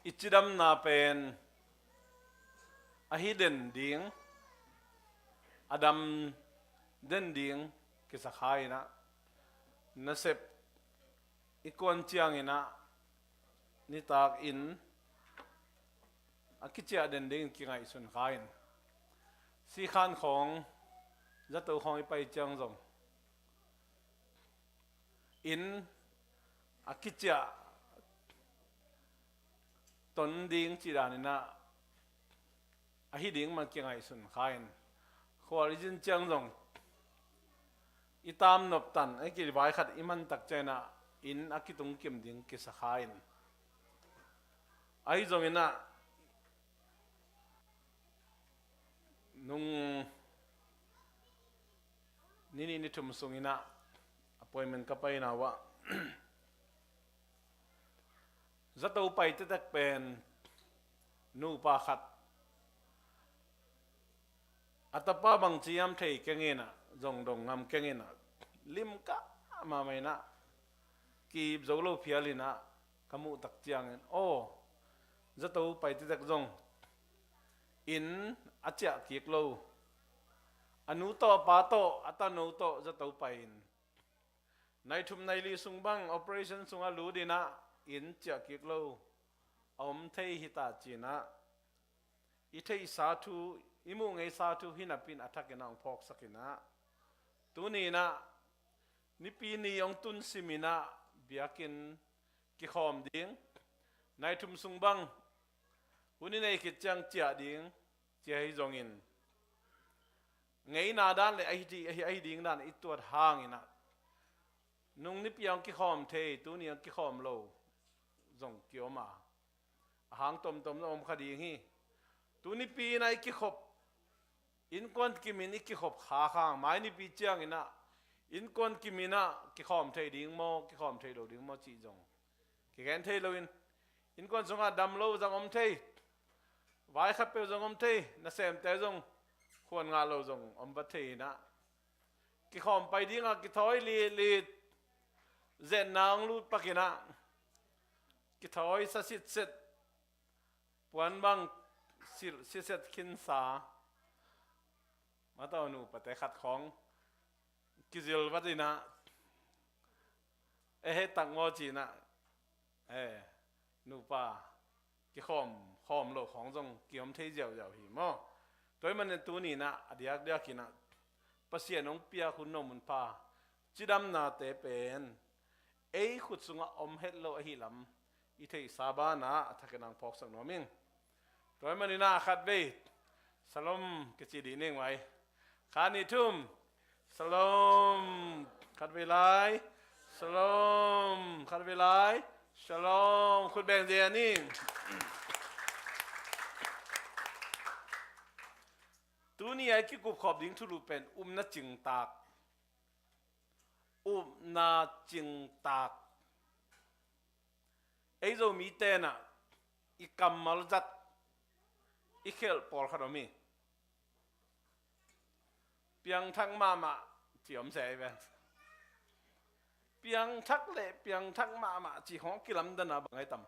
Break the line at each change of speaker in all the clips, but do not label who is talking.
อิจิดัมนาเป็นอหิเดนดิงอดัมเดนดิงกิสขายนะนัเซปอีกวนเจียงอินะนิตากอินอากิจเดนดิงกิไงสุนขายสีขันของจะตัวของไปเจียงจงอินอากิจตนดิงจีดานินะอหิดิงมันกิไงสุนขายขวาริจินเจียงจงอีตามนบตันไอ้กิริบายขัดอิมันตักใจนะอินอากิตุงกิมดิงกิสขายไอ้จงอินะนุ่งนี่ทุ่มสุงินะappointment กับไปนะวะจะตัวไปจะตักเป็นนูปาขัดอัตป้าบางจียมเทยเก่งเงินะจงดงงามเก่งเงินะลิมกะมาไม่นะกีบโจโลเพียลินะขมุตักเจียงโอ้จะตัวไปจะตักจงอินอาเจากิกโลอนุโตปาโตอัตโนโตจะตัวไปในทุมในลีสุงบัง operation สุงอาลูดีนะอินเจากิกโลอมเทหิตาจีนะอิเทสาธุอิมุงไอสาธุหินาปินอัฐกินังพอกสักินะตัวนี้นะนิปีนีองตุนซิมินะเบียกินกิขอมดิ้งในทุมสุงบังวันนี้ในกิจจังเจียดิ้งเจียให้จงอินไงนาด้านเลยไอ้ดิ้งด้านอีตัวทางอินะนุ่งนิพยังกิขอมเทตัวนี้กิขอมโลจงเกี่ยวมาหางตมอมคดีงี้ตัวนี้ปีในกิขบอินควนกิมินกิขบขาข้างไม้นี่ปีเจียงอินะอินควนกิมินะกิขอมเทดิ้งโมกิขอมเทโลดิ้งโมจีจงกิแกนเทโลอินควนสงอาดำโลจังอมเทไว้ขับเปลจงอมเทน่าเสมแต่จงควรงานโลจงอมบัตเทนะกิขอมไปดิ้งกิถอยลีเจนนางลูดปักินะกิถอยสัสิเสร็จปวนบังสิเสร็จขินสามาต่อหนูปฏิขัดของกิจิลวัดนะตักงอจีนะหนูป่ากิขอมโลของจงกิอมเทเจียวหิมอตัวมันในตัวนี้นะอดียกเดียกินะภาษาหนองเปียคุณนมุนป่าจิดำนาเตเป็นขุดสุงอมเฮลโลหิลำอีเทสาบานะทักนังพอกสังนมิงตัวมันนี่นะขัดเวทสลมกิจิดีนิ่งไว้ขานิทุ่มสลมขัดเวลายสลมขัดเวลายสลมคุณแบ่งเดียนิ่งตัวนี้ไอ้ที่กูขอบดิ้งทุลุเป็นนาจิงตากนาจิงตากไอ้เจ้ามีเตนะอีกำมัลจัดอีเคลปอลขนมีเปียงทั้งมาเจียมเสยไปเปียงทักเละเปียงทั้งมาจีของกิลัมดันนะบังไอ้ตำ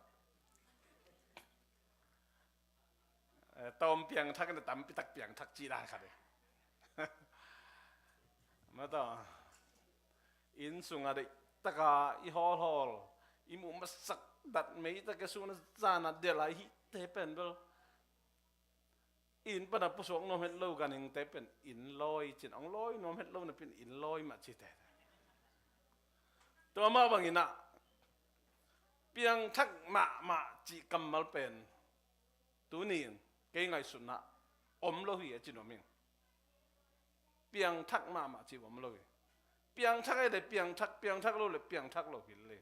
ตอมเปียงทักกันตำปิตักเปียงทักจีได้ค่ะเลยมาต่ออินสุงอะไรตะกาอีฮอลอีมุมาสักดัดไม่ตะกสุนจานัดเดลัยเตเป็นเบลอินปนับผู้สวงนมเฮลโลกันยังเตเป็นอินลอยจินองลอยนมเฮลโลนั่นเป็นอินลอยมาจิตเตตัวมาบางอินะเปียงทักมาจีกัมมัลเป็นตัวนี้เก่งไงสุนะอมโลหิจินอมิงเปียงทักมาจีอมโลหิเปียงทักไอ้เด็กเปียงทักโลเลยเปียงทักโลหินเลย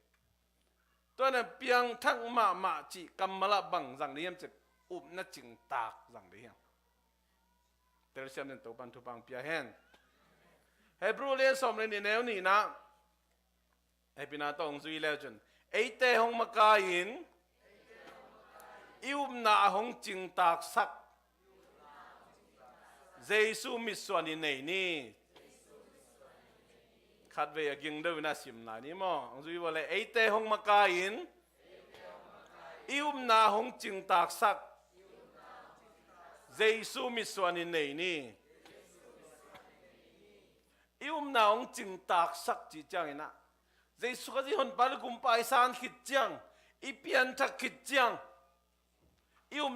ตัวนั้นเปียงทักมาจีกัมมัลบังจังเดียมจะนาจิงตากจังเดียมแต่เราเชื่อในตัวปันทุบังเปียแฮนเฮบรูเลียนสมในแนวนี้นะไอ้พี่นาต้องซุยแล้วจนไอ้เตหงมากายินอิวนาหงจิงตากสักเจสุมิสวานิเนนี่ขัดเวียกิงเดวินาสิมนานี่มั้งซุยว่าเลยไอ้เตหงมากายิน na hong ching tak sak Giêsu mi suan in nei ni na hong ching tak sak chi chang ina Giêsu ka di hon pal kum pai san khit chang pian thak khit chang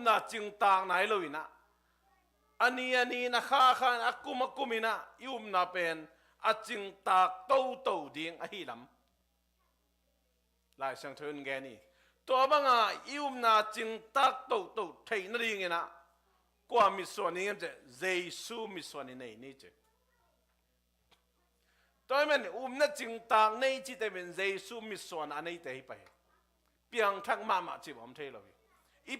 na ching tak nai lo ina ani na khan akumakumina na pen a ching tak to ding a hi lam lại sang thôn nghe ni to banga na ching tak to thei na ring ina qua mi suan ni em Giêsu mi suan ni nei ni che tôi men na ching tak nei chi te men Giêsu mi suan anei te pai piang thak ma chi bom thei lo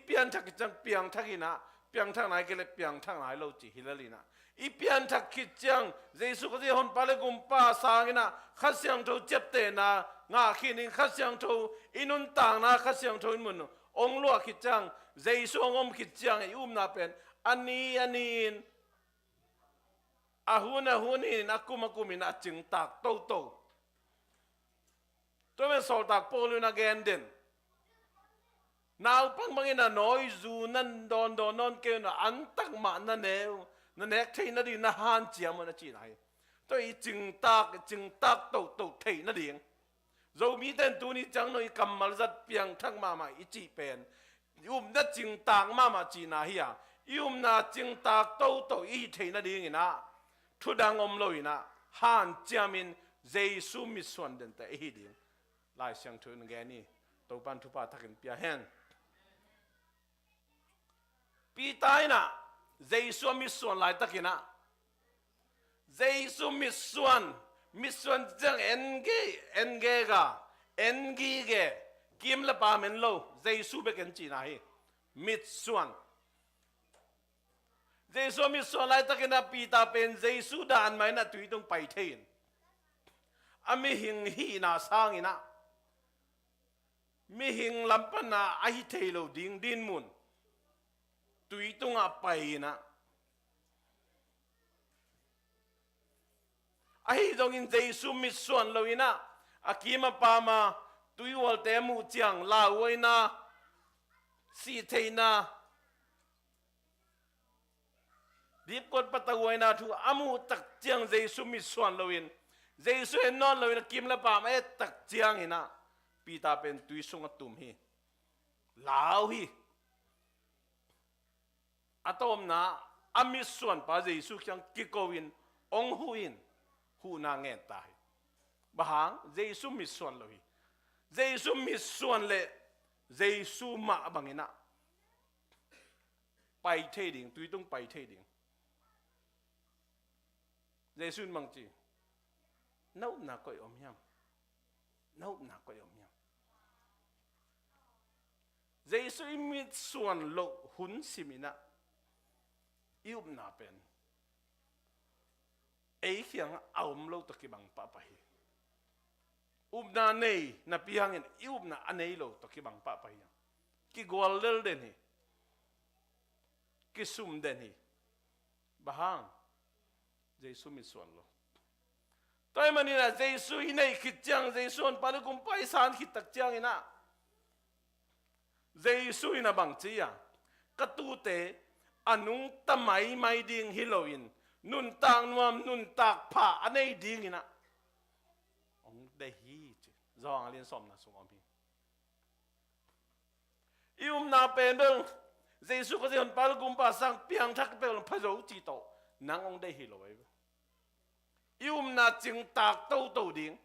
pian thak chang piang thak ina piang thak nai ke le piang thak nai lo chi hilalina pian thak khit chang Giêsu ko di hon pale gum pa sang ina khasyang tho chep te na nga khinin khasyang tho inun tang na khasyang tho mun ong lo khit chang Giêsu ngom khit chang na pen anin ahunin akumakumin a ching tak to men sol tak polu na gen den nào pang bangin na nói dù nan don non kêu na an tak ma na neo na nek thei na di na han chiam na chi nai tôi ching tak to thei na ding zo mi ten tu ni chang noi kamal zat piang thang ma chi pen na ching tak ma chi na hi na ching tak to thei na ding ina thu dang om lo ina han chiamin Giêsu mi suan den te hi ding lai sang thun ge ni to pan thu pa thakin pia hen pi tai na Giêsu mi suan lai takina Giêsu mi suan jang enge ga engi ge kim la pa men lo Giêsu be ken chi na hi mi suan Giêsu mi suan lai takina pi ta pen Giêsu dan mai na tui tung pai thein ami hing hi na sang ina mi hing lampan na ai thei lo ding din mun tui tung a pai na ai dong in Giêsu mi suan lo ina akima pa ma tui wal te mu chiang la woi na si thei na dip kot patawai na thu amu tak chiang Giêsu mi suan lo in Giêsu en non lo in kim la pa ma tak chiang ina pi ta pen tui sung atum hi lao hi atom na ami suan pa Giêsu kyang kikowin ong huin hu na nge tai bahang Giêsu mi suan lo hi Giêsu mi suan le Giêsu ma bangina pai the ding tui tung pai the ding Giêsu mang chi nấu na coi om yam Giêsu mi suan lo hun simina na pen ấy khiang aum lo to ki bang pa pa hi na nei na piangin na anei lo to ki bang pa pa hi ki gol del den hi ki sum den hi bahang Giêsu mi suan lo toy manina Giêsu hinei khit chang Giêsu on pa kum pai san khit tak chang ina Giêsu ina bang chi ya ka tu te anung tamai ding hiloin nun tang nuam nun tak pha anei ding ina ong de hi chi zong alien som na sung om hi na pen bel Giêsu ko jon pal kum pa sang piang thak pel phazo chi to nang ong de hi loi na ching tak to ding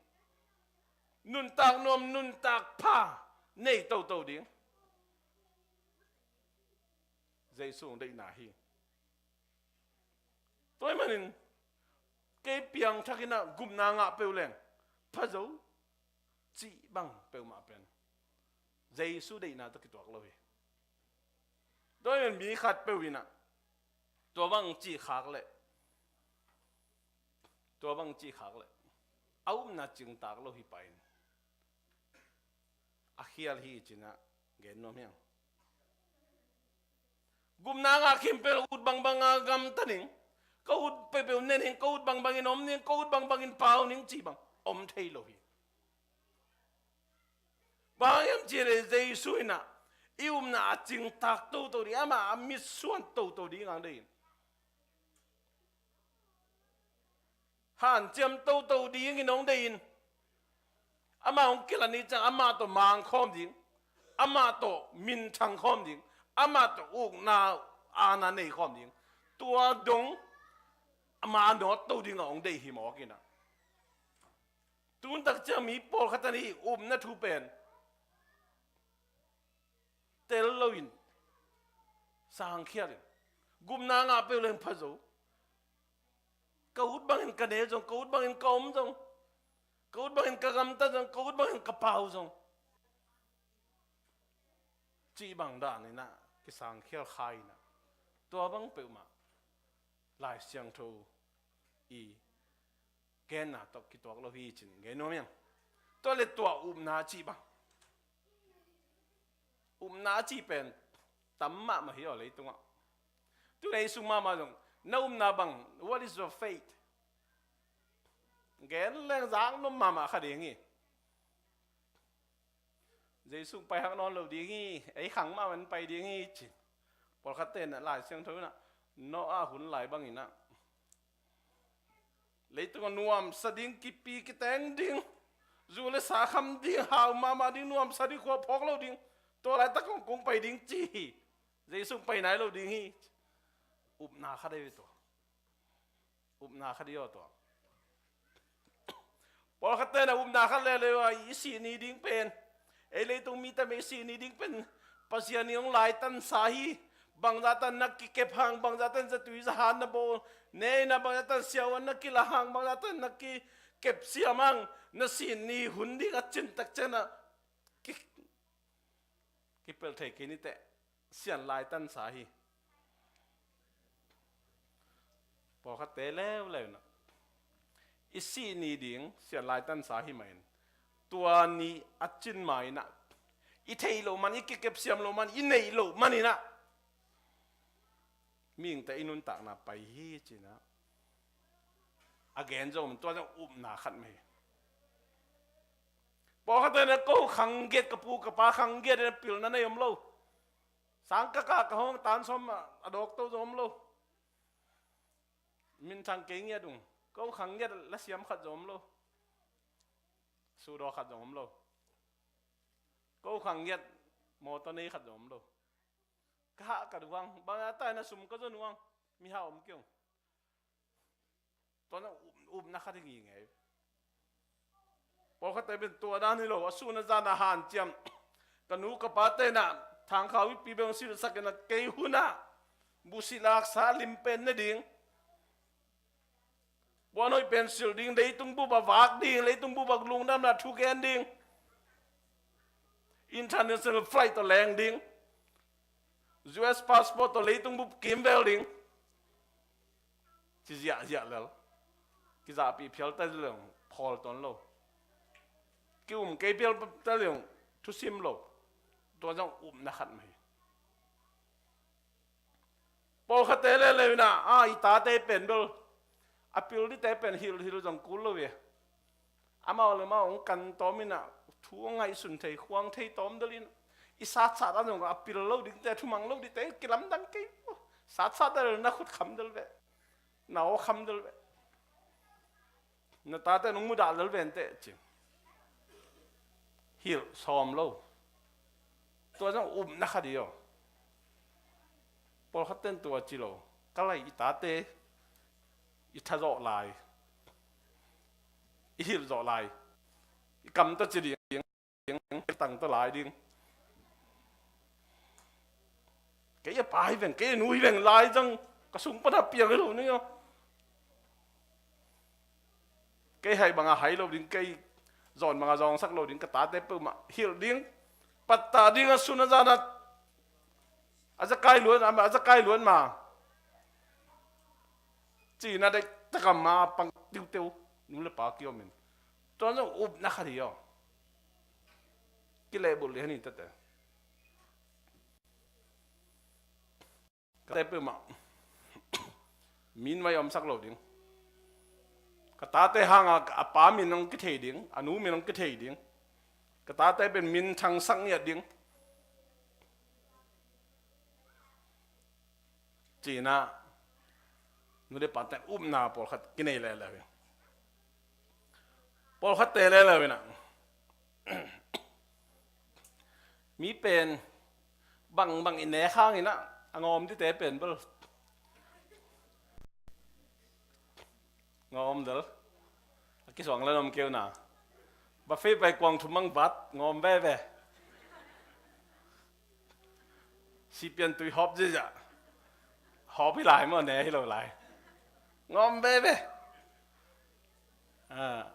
nun tak nuam nun tak pha nei to ding Giêsu đây na hi tôi manin cái piang thakina gum na nga peu leng phazo chi bang peu ma pen Giêsu đây na to ki tuak lo hi tôi men mi khat peu ina to bang chi khak le na ching tak lo hi pain a khial hi china gen no myang gum na nga kim pel ud bang gam taning ko ud pe nen hin ko ud bang in om ning ko ud bang in pau ning chi bang om thei lo hi ba yam chi re Giêsu ina na cing tak tu di ama amit suan tu di ngang dei han jam tu di ngi nong dei ama ong kilani chang ama to mang khom ding ama to min thang khom ding ama to uk na ana nei khom ding tua dong ama no tu di ngong dei hi mo kina tun tak cha mi pol khatani na thu pen tel loin sang khial gum na nga pe leng phazo kaut bang ka ne jong kaut bang kom jong kaut bang ka gam ta jong kaut bang ka pau jong chi bang da ni na ki sang khial khai na to bang pe ma lai siang tho i ken na to ki tok lo hi chin nge no myang to le to na chi bang na chi pen tam ma hi le tung tu nei sung ma jong na na bang what is your fate gen leng giang nom ma kha de ngi dây sung pai hang non lo đi ngi ấy khẳng maมันไปđi ngi chi por kha ten lại siang thoi na no a hun lại bang ina lấy tung nuam sa ding ki pi ki teng ding zu le sa kham ding hao ma ding nuam sa di kho phok lo ding to lại ta kong pai ding chi dây sung pai nai lo đi ngi na kha de to na kha di yo to por kha ten na kha le wa i si ni ding pen ấy lấy tung mi ta mấy xin đi đinh pen pasian yung lai tan sahi bang zatan nak ki kep hang bang zatan za tui za han na bo ne na bang zatan siawan nak ki la hang bang zatan nak ki kep siamang na sin ni hundi ka chin tak chana ki pel thei ki ni te sian lai tan sahi po kha te lew na isi ni ding sian lai tan sahi main tua ni achin mai na i thei lo man i kep siam lo man i nei lo man ina ming ta inun tak na pai hi china again zom tua jong na khat me po kha na ko khang get ka pu ka pa khang get na pil na nei om lo sang ka hong tan som adok to zom lo min thang ke ngia dung ko khang get la siam khat zom lo su đo khát giống lo, câu khang nhiệt mô tô này khát giống lo, cả cả duang, bao tay na sum có dân duang, mi hao kiong, to na na khát cái gì nghe, bao khát tay bên tua đan ni lo, su na ra na han chiam, cái nụ cái bát tay na thang khao ít pi beng siêu sắc cái na cây huna, busilak sa limpen na ding. Bố nói pencil ding lấy tung bu bà vác ding lấy tung bu bà lung nam là thu gen ding international flight to lang ding US passport to lấy tung bu kim vel ding chỉ dạ lel cái dạ bị phiếu tay lượng Paul ton lo kêu cái phiếu tay lượng thu sim loตัวจังna khát mày Paul khát tê lên na ít ta tê pen bel apil di tepen hil jong kulo we ama le ma ong kan tomina thu ngai sun thei khuang thei tom dalin i sat anong apil lo ding te thumang lo di te kilam dang ke sat dal na khut kham dal we na o kham dal we na ta te nong mu dal dal ven te chi hil som lo to jong na kha dio por khaten to chi lo kalai i ta te ít thà rõ lại, ít hiểu rõ lại, cầm tất chỉ điện, tăng tất lại điện, cái gì bài về cái núi về lại rằng cái súng bắt hấp cái đồ nữa, cái hay bằng hay lâu điện cái giòn bằng giòn sắc lâu điện cái tá tép mà hiểu điện, bắt tá điện cái súng nó ra nè, aja kai luôn mà chỉ là đấy tất cả mà bằng tiêu đúng là bao nhiêu mình toàn là na khá đi à cái level này hình tất cái đấy mà min mai sắc lầu tiếng cái ta tê hàng à ba min ông cái thể tiếng anu min ông cái thể tiếng cái ta tê bên min thằng sang nhiệt tiếng จีน่านูได้ปัตแต่อุ้มนาปอลขัดกินอะไรเลยปอลขัดเตะเลยนะมีเป็นบางอินเน่ข้างอีนะงอมที่เตะเป็นเปล่างอมเด้อกี่สองแล้วนมเกลียวน่ะบัฟเฟ่ไปกวางทุ่มมังบัดงอมแว่แว่สิเปลี่ยนตุยฮอปจีจ้ะฮอปให้หลายมั้งเนี่ยให้เราหลายงอมแว่แว่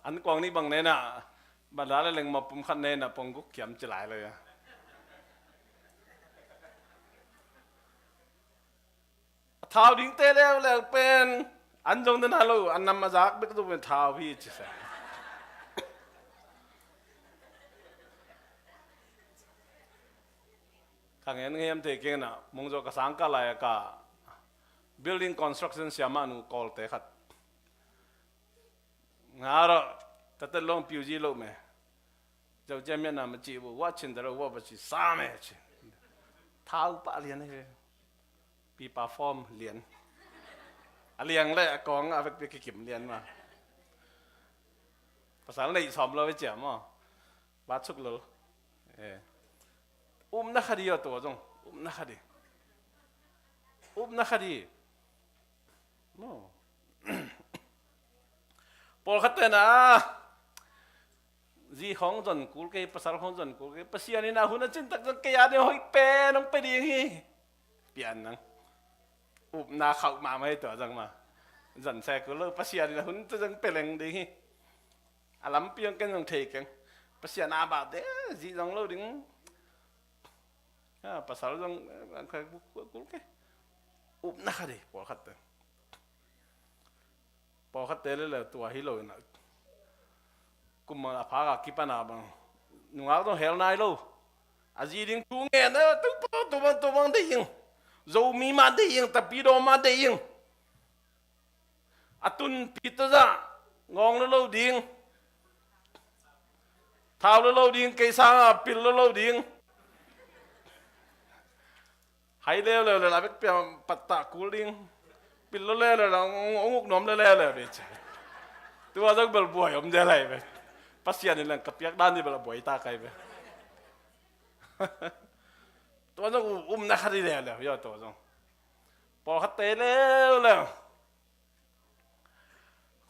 อันกวางนี่บางเนี่ยน่ะบัดแล้วเล็งมาปุ่มขันเนี่ยน่ะปงกุกเขียมจะหลายเลยเท้าดิ้งเตะแล้วเป็นอันจงเดินฮัลโหลอันนำมาจากไม่ก็ต้องเป็นเท้าพี่จิษข้างเงี้ยเงี้ยมเทกินน่ะมงจกสังกัดอะไรก็ building construction เสียมานูกอลเตะขัดงาระแต่แต่ลงผิวจีโลกไหมเจ้าเจ้าเมียน่ะมันจีบว่าชินแต่เราว่ามันจีสามเองเท้าปะเลียนเลยปีปาฟอร์มเลียนเลียงเลยกองเอาไปกิมเลียนมาภาษาในสอบเราไปเจียมอ่ะบาดชุกเลยนักคดีตัวจงนักคดีนักคดีโน่ปอลขัดเตนะจีของจนกูเกย์ภาษาของจนกูเกย์ภาษานี่นะหุ่นจินตักจนเกียร์เนี่ยหอยเป้น้องไปดีฮีเปลี่ยนนังนาเข้ามาไม่ตัวจังมาจันแซกูเลิกภาษานี่นะหุ่นจะจังเปลี่ยนดีฮีอารมณ์เปลี่ยนกันจังเทกันภาษาหน้าบาดเด้จีจังเลิกดิ้งภาษาจังใครกูเกย์นักคดีปอลขัดเตปอลขัดเตเลยตัวฮิโร่น่ะกุมมาพากกิปนาบังนุ่งเอาต้องเฮลนายโลอาจีดิ้งทุ่งเงินตัวมันได้ยิงโจมีมาได้ยิงแต่ปีโดมาได้ยิงอัตุนปีตจ้างองโลดิ้งเท้าโลดิ้งเกยซ่าปิลโลดิ้งให้เร็วเลยละเป็นปัตตะกูดิ้งปิลโลเลยละองค์นมเลยเลยตัวจังเบลบวยอมเจริญไปภาษานี่แหละกับยักษ์ด้านนี่เบลบวยตาใครไปตัวจังนักคดีเลยยอดตัวจังพอขัดเตะแล้ว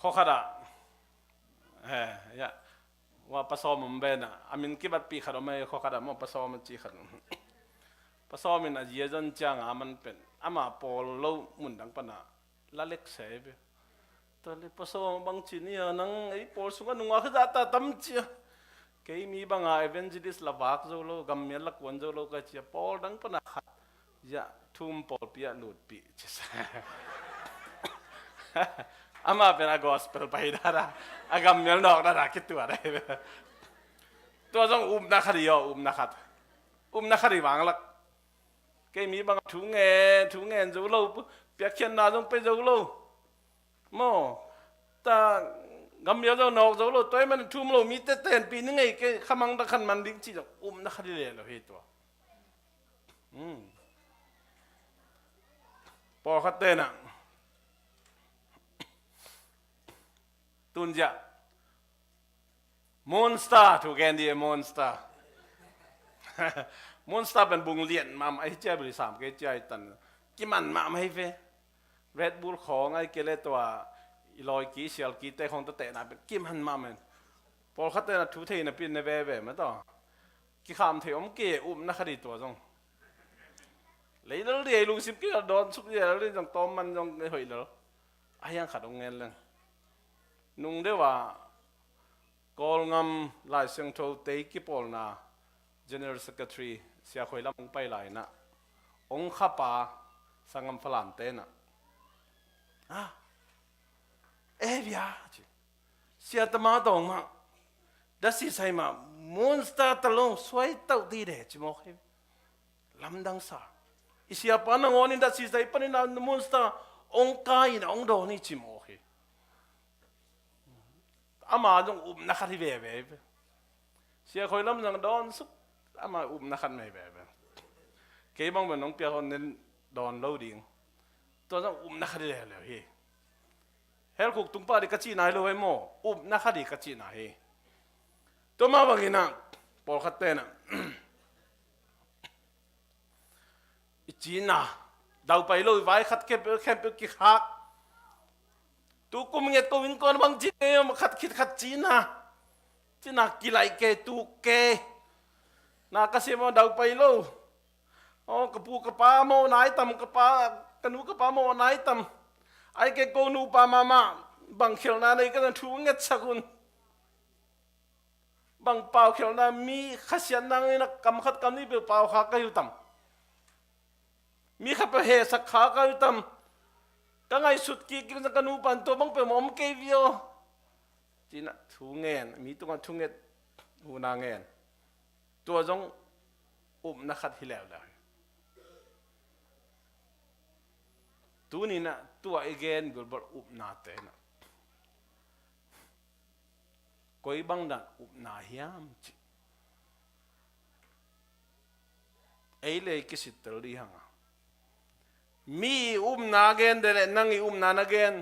ข้อขัดอ่ะว่าผสมมันเป็นอ่ะอามินกี่บัดปีขัดไม่ข้อขัดมันผสมมันจีขัดผสมมันอ่ะเยอะจนจังมันเป็นมาพอเราหมุนดังปนะละเล็กเสบตอนนี้ผสมบางทีนี่นังไอ้พอสุกันนุ่งอาขึ้นตาตั้มเจียเคยมีบางเอเวนจิลิสลาวักโจโลกัมเมียลักวันโจโลก็เจียพอดังปนะขัดจะทุ่มพอปีหลุดปีเจมาเป็นกอสเปลไปได้ละกัมเมียนดอกได้คิดตัวได้ตัวต้องนักคดีนักขัดนักคดีวางลักเคยมีบางถุงเงินโจโลเปียกเขียนนาต้องไปโจโลโม่แต่กำเนิดเราหนอกเราตัวมันทุ่มเรามีแต่เต้นปีนึงไงแกขมังตะขันมันดิ้งจีจะนักคดีเลยเราเห็นตัวพอขัดเต้นอ่ะตุนจะมอนสเตอร์ถูกแกนดีมอนสเตอร์มอนสเตอร์เป็นบุงเลียนมาไอ้เจ้าบริษัทแกเจ้าไอ้ตันกี่มันมาไม่เฟ้เรดบูลของไอ้เกล็ดตัวลอยกีเชียลกีเตะของตะเตะน่ะเป็นกิมหันมาเหมือนพอเขาเตะน่ะทุเทน่ะเป็นในเว่ๆมาต่อกี่คำเทอมเกะนักคดีตัวจงเลยแล้วเดี๋ยวลุงสิบกี้โดนสุกเดียวแล้วเรื่องจังต้มมันจังเหยแล้วไอ้ยังขัดองเงินเลยนุ่งเดียวว่ากอลงำลายเสียงโทเตะกี่ปอลน่ะ General Secretary เสียคอยลำไปหลายน่ะองค์ข้าป่าสังกำฝรั่งเต้น่ะเอ้ยเสียตมาตรงมาดัชสีใส่มามอนสเตอร์ตะลงสวยเต่าดีเด็ดจิโมให้ลำดังสาอิเสียปานังอนิดัชสีใส่ปนินามอนสเตอร์องค์กายนะองค์โดนี่จิโมให้อามาจงนักที่เว่เสียคอยลำดังโดนสุดอามานักไม่เว่เกี่ยบางเป็นน้องเปียคนนั้นโดนเล่าดิ่ง ตัวนั้นนักขัดเลยเลยเฮลคุกตุ้งป้าดิกจีนายเลยโม่นักขัดดิกจีนายตัวมาบางทีนะปอลขัดเต้นะจีนนะดาวไปเลยไว้ขัดแค่เปกี่ฮักตัวกูมึงเอ็ดกูวินก่อนบางจีนเนี่ยมาขัดจีนนะจีนกี่ไหลเกตุเกน่ากระเสียมาดาวไปเลยอ๋อกระปูกระป้าโม่นายตำกระป้ากระนูกระป้าโม่นายตำไอ้แกโกนูปามาบางเขียวนาในก็จะถูกเงียบสักุนบางเปล่าเขียวนามีขัดเสียนนางนี่นะกำขัดกำนี่เปล่าขาก็อยู่ต่ำมีขัดไปเหสักขาก็อยู่ต่ำก็ไงสุดกี่กินสักกนูปันตัวบางเป็นหมอมเกวิโอจีน่ะถูกเงินมีตัวกันถูกเงินหูนางเงินตัวจงนักขัดที่แล้วเลยตัวนี้นะตัวเองก็บอกนาเตนะก็อีบังดันนาเฮียมจีไอ้เลยกิสิตตรีหังมีนาเกนเดลนังนานาเกน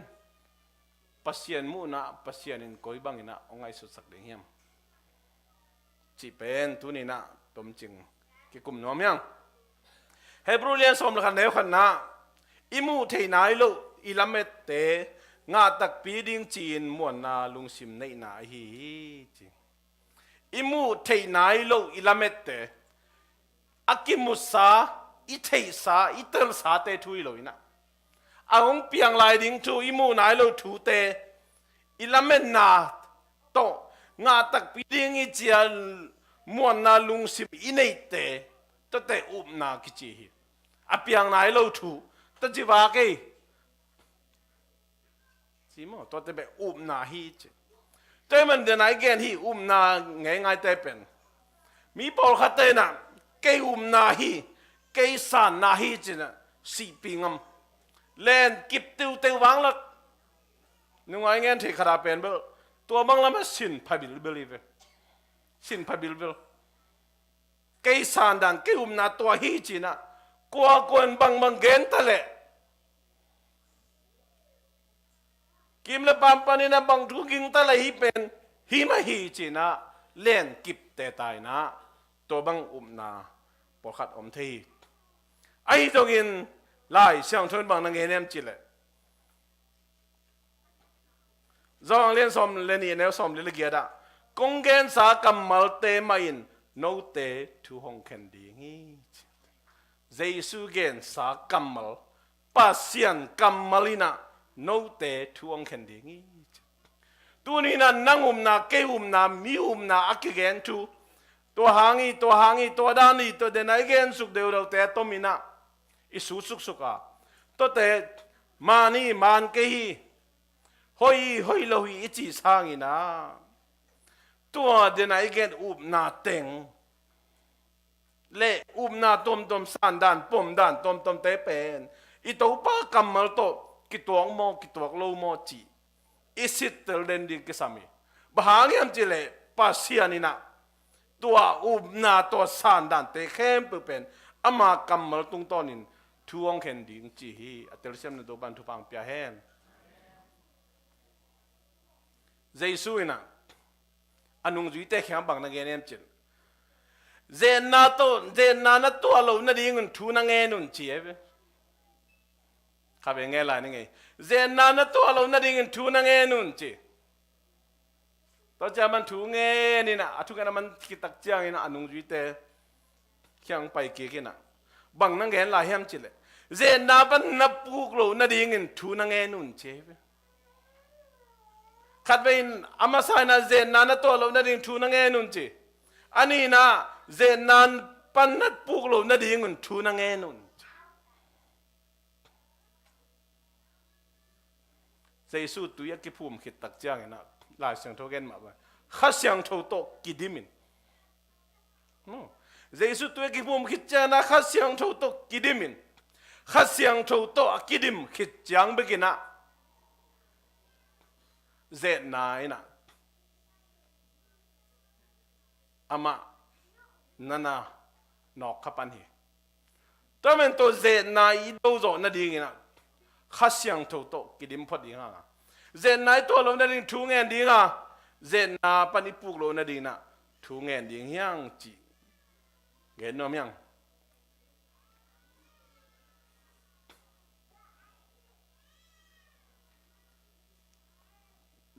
ปัสยานมูนะปัสยานินก็อีบังนะองไอสุดสักเดียมจีเป็นตัวนี้นะตมจริงกิกุมน้อมยังเฮบรูเลียนสมรคันเดียวกันนะอิมูเทนายโลอิลาเมตเตงาตักปีดิงจีนมวนนาลุงซิมในนาฮีจิอิมูเทนายโลอิลาเมตเตอากิมุสาอิเทสาอิเตลสาเตทุยโลอินะอาองเปียงลายดิงทูอิมูนายโลทูเตอิลาเมตนาโตงาตักปีดิงอิจียมวนนาลุงซิมอินเนเตตั้งแต่นากิจีฮีอาเปียงนายโลทูตั้งจีวาเกสิมอตัวเตเป็นนาฮีเจแต่มันเดินไหนเกณฑ์ที่นาไงเตเป็นมีปอลขัดเตนะเกนาฮีเกสานนาฮีเจนะสีปิงมเล่นกิบติวเตวังละนึกว่าเงี้ยที่ขราเป็นเบลตัวบังละมันสินพาบิลเบลีเวสินพาบิลเบลเกสานดันเกนาตัวฮีเจนะกว่าคนบังเกนทะเลกิมเลปามปานินะบางทุกิงตะเลยฮีเป็นฮีมาฮีจีนะเล่นกิบแต่ตายนะตัวบังนาปอขัดทีไอ้ตัวกินไล่เสียงชนบังนังเงี้ยมจีเลยจองเลี้ยนสมเลี้ยนแนวสมเลี้ยเกียดะกงเกนสากำมัลเตมาอินโนเตทุฮงแคนดีงี้เจสุเกนสากำมัลปัสยันกำมัลินะโนเตทุองแคนดีงี้ตัวนี้นะนั่งนาเกนามีนาอักเกนทูตัวหางีตัวดานีตัวเดนไอเกนสุกเดียวเราแต่ตัวมินะอิสุสุกะตัวแต่มานี่มันเกฮีหอยเราอิจิสางีนะตัวเดนไอเกนนาเต็งเละนาตมสันดานปมดานตมเตเป็นอีตัวป้ากำมัลโตกิตัวงโมกิตัวโลโมจีอิสิตเตลเดนดิกิสามีบางอย่างจิเลปัสยานินะตัวนาตัวสันดานเตเข้มเป็นอามากำมัลตุงตอนินทวงเข็นดิงจีฮีอัตเลเซมนตัวบันทุพังเปียเฮนเจสุยนะอนุงจุยเตเข้มบังนังเกเนมจิลเจนาตัวเรานาดิงุนทูนังเงนุนจีเอเวข้าเป็นไงล่ะนี่ไงเจนาตัวเรานาดิงทูนังเงนุนจีตัวจะมันทูเงนี่นะทุกอย่างมันคิดตักเจียงนี่นะอนุงจุยเตเขียงไปเกี่ยนะบังนังเงลายเฮมจิเลยเจนาปันนับปูกเรานาดิงทูนังเงนุนจีเวขัดเป็นอามาสายนะเจนาตัวเรานาดิงทูนังเงนุนจีอันนี้นะเจนันปันนัดปูกเรานาดิงทูนังเงนุนเจสุตุยกิภูมิขิดตักเจียงนะหลายเสียงโทเกนมาว่าข้าเสียงโทโตกิดิมินเจสุตุยกิภูมิขิดเจนะข้าเสียงโทโตกิดิมินข้าเสียงโทโตกิดิมขิดจังเบกินะเจนายนะอามานานาหนอกขับปันเหตัวมันตัวเจนายดูโจนาดีงี้นะ ข้าเสียงถูกโตกิดิมพอดีงาเจนนายตัวเราเนี่ยทุ่งเงินดีงาเจนนาปนิปุกเราเนี่ยดีนะทุ่งเงินดียังจีเงินน้อมยัง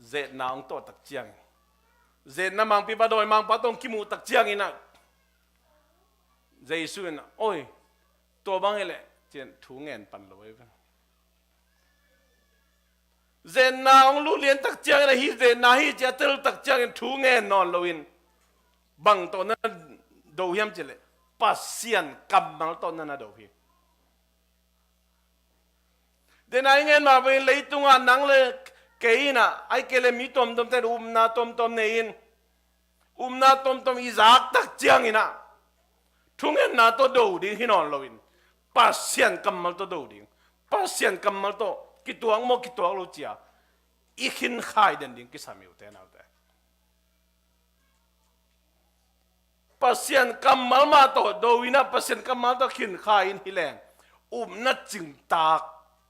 เจนนาองตัวตักเจียงเจนนามังปีบาดอยมังปะตงกิมูตักเจียงอินะเจสุนโอ้ยตัวบางเอเล่เจนทุ่งเงินปันเลยเจนนาองลูเลียนตักเจียงนะฮีเจนนาฮีจะเตลตักเจียงทุ่งเงินนอนลวินบังตัวนั้นดูยามเจเลปัสเซียนกำมังตัวนั้นดูพี่เดนายเงินมาเป็นเลยตุงอันนังเลยเกย์นะไอเกลมีตอมแต่นาตอมเนียนนาตอมอีจากตักเจียงอินะทุ่งเงินนาตัวดูดิ้งที่นอนลวินปัสเซียนกำมังตัวดูดิ้งปัสเซียนกำมังตัวกิตัวงโมกิตัวลูเจียอีขินขายเดินดิ้งกิสามิวเตนเอาแต่ปัสเซียนกำมังมาตัวดูวินะปัสเซียนกำมังตัวขินขายอินฮิแรงนัดจึงตาก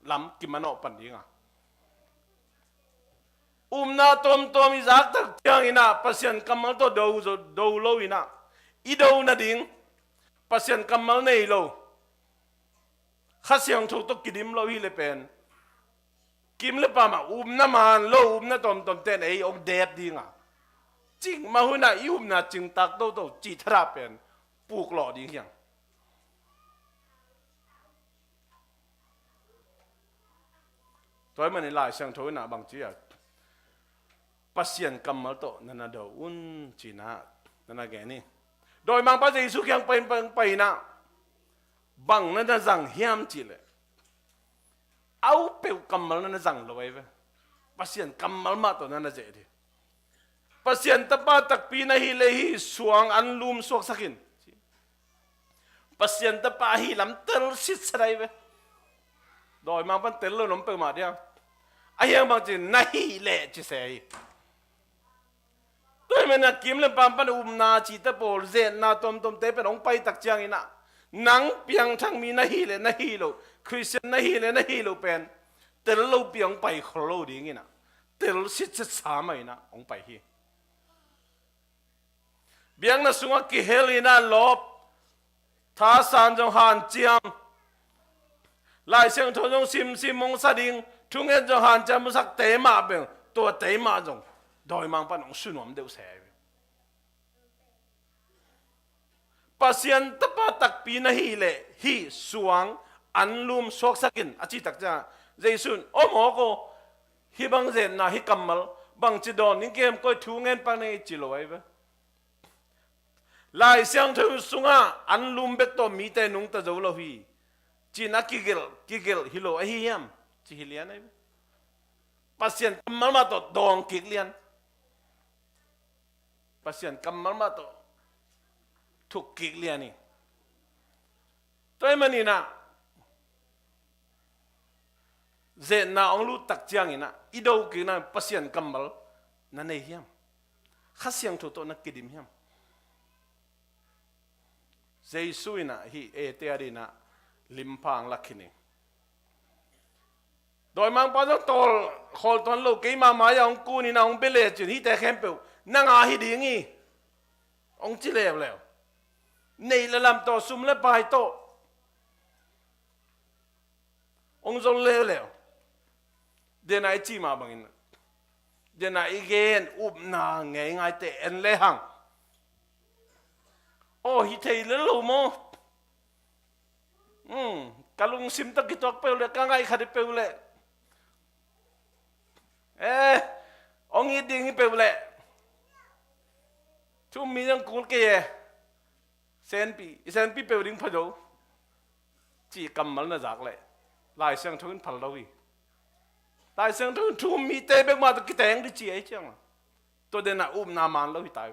ลำกิมันอปันดิ้งอ่ะนาตอมอีจากตักเจียงอินะปัสเซียนกำมังตัวดูโลวินะอีดูนัดดิ้งปัสเซียนกำมังเนยโลข้าเสียงถูกต้องกิดิมโลฮิเลเป็นกิมเลปามาน้ำมันโลนาตอมเต้นไอองเดดดิ้งอ่ะจริงมาหุ่นน่ะนาจึงตักโตจีทราเป็นปลูกหล่อดิ้งยังตัวมันในลายเสียงโทน่ะบางทีอ่ะปัสเซียนกำมัลโตนั่นน่ะเดาจีน่ะนั่นน่ะแกนี่โดยมังปัจจัยสุขยังไปนะบังนั่นน่ะจังเฮียมจีเลยเอาเปลวกำมัลนั่นน่ะจังเลยเว้ยปัสเซียนกำมัลมาตัวนั่นน่ะเจดีปัสเซียนตะปาตักปีนะฮิเลฮิสวงอันลุมสวกสักินปัสเซียนตะปาฮิลำเตลสิทธิ์อะไรเว้ยโดยมังปันเตลเลยล้มไปมาเดียวไอ้ยังบางจีน่าฮิเล่จีเซ่ตัวมันนักกิมเลยปั๊มปันนาจีตะโปลเจนนาตอมเตเป็นองไปตักเจียงอินะนังเปียงทั้งมีน่าฮิเล่คริสเตียนน่าฮิเล่เป็นเตลลูเปียงไปโคลดิ้งอินะเตลสิทธิ์สามอินะองไปฮีเบียงน่ะสุงกิเฮลิน่าลบท้าสานจงหันเจียมลายเสียงทงซิมมงสดิ่งทุ่งเงินจงหันจำมุสักเตะมาเบงตัวเตะมาจงโดยมังปันองสุนวมเดียวเสียปัสยันตะปาตักปีนะฮีเล่ฮีสวงอันลุมสวกสักินอาจิตักจ้าเจสุนโอ้หมอโกฮีบังเจนนะฮีกัมมัลบังจิดอนนี่เกมก็ทุ่งเงินปันในจิโลไว้เว้ลายเสียงทงสุงะอันลุมเบกตัวมีแต่นุงตะโจโลฮีจีนักกิเกลฮิโลไอฮิยมจีฮิเลียนไอ้ปัสยันกำมัลมาตัวดองกิเลียนปัสยันกำมัลมาตัวทุกกิเลียนี่ตัวมันนี่นะเจนนาองลูตักเจียงนี่นะอีดูกินะปัสยันกำมัลนั่นเองข้าเสียงถูกตัวนักกิดิมฮิมเจสุยนะฮีเอเตียดีนะลิมพังลักขินีโดยมังปอนต้องโตขอตอนลูกกี่มาอย่างกูนี่นะองเบลเลจุนที่แต่แคมเปิลนั่งอาฮิดีงี้องจิเลวแล้วในละลำโตซุ่มและปลายโตองจงเลวแล้วเดี๋ยวนายจีมาบังอินเดี๋ยวนายเกนอุบนาไงเตะเอ็นเลหังโอ้ฮิเทยเลลูโมkalau sim tak kita peule kangai khade peule ongi dingi peule tu mi yang kul ke senpi peuling phado chi kamal na jak le lai sang thun phal lawi lai sang thun tu mi te bek ma ki teng di chi ai chang to de na na man lawi tai